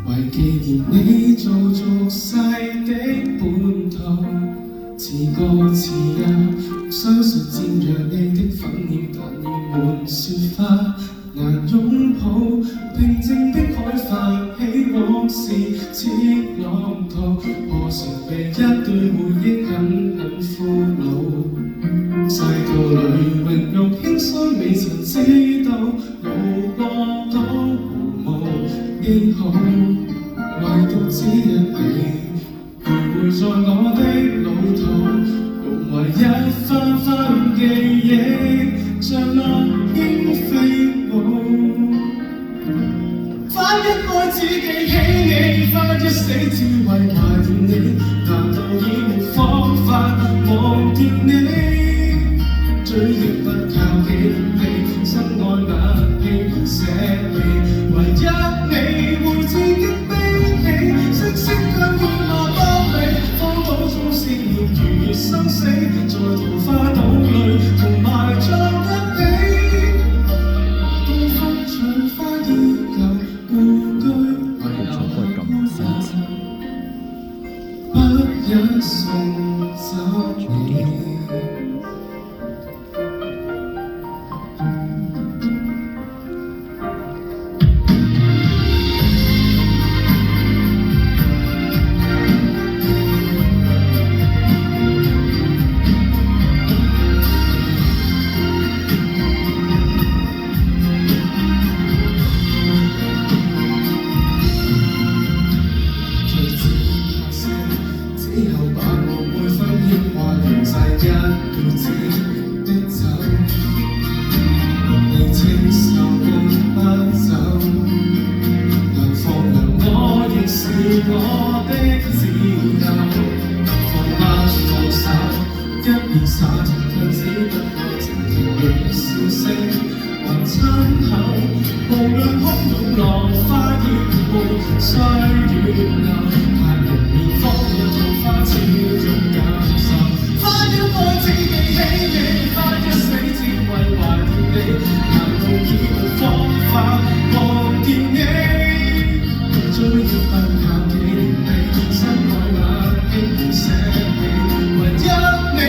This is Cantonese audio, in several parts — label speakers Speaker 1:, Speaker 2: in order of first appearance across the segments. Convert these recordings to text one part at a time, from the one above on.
Speaker 1: 為紀念你做俗世的本土，詞歌詞也相信漸讓你的憤念，但願滿雪花難擁抱，平靜的海泛起往事似浪濤，何時被一對回憶狠狠俘虜？世道裏榮辱輕鬆未曾知道，路過都無記號，唯獨只因你徘徊在我的腦途，融為一番番記憶，像落英飛舞。花一開始記起你，花一死只為懷念你，難道已沒方法忘掉你？追憶不靠幾地，深愛那氣捨離，唯一你會自己悲喜，色色間變化不理，荒島中思念如生死，在桃花島裏同埋葬一起，東風吹花依舊故居遺留孤單，不忍送走你。之後把我每分牽掛用晒一輩子的走，你清秀的不走，能放任我亦是我的自由，放不放手，一面灑脱卻只不過情調笑聲還親厚，無論洶湧浪花熱沫歲月流，太容易放任花始終感受，花一開始記起你，花一死只為懷念你，難道已沒方法忘掉你？追憶不靠幾地，深愛那輕易捨棄，唯一你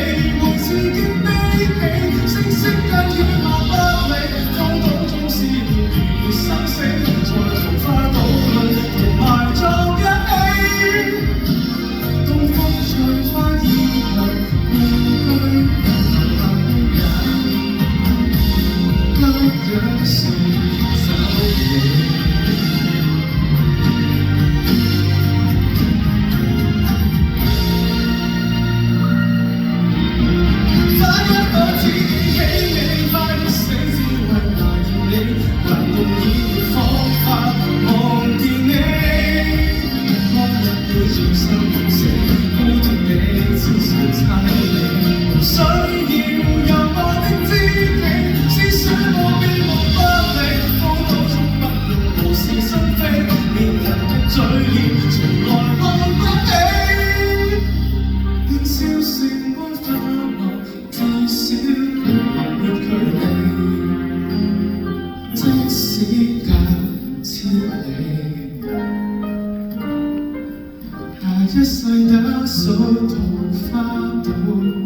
Speaker 1: 會自己悲喜，聲色間喧罵不理，荒島中思念如生死，在桃花島裏同埋葬一起。東風吹花依舊故居遺留人，不忍送走你。花一開始記起你，花一死只為懷念你，難道已沒方法忘掉你？當日會盡心痛死，孤獨地接受猜你，無需要有我的知己，思想我變無不理，荒島中不用無事生非，戀人的嘴臉從來忘不起，年少時愛快樂，至少沒距離，即使隔千里，下一世打掃桃花島。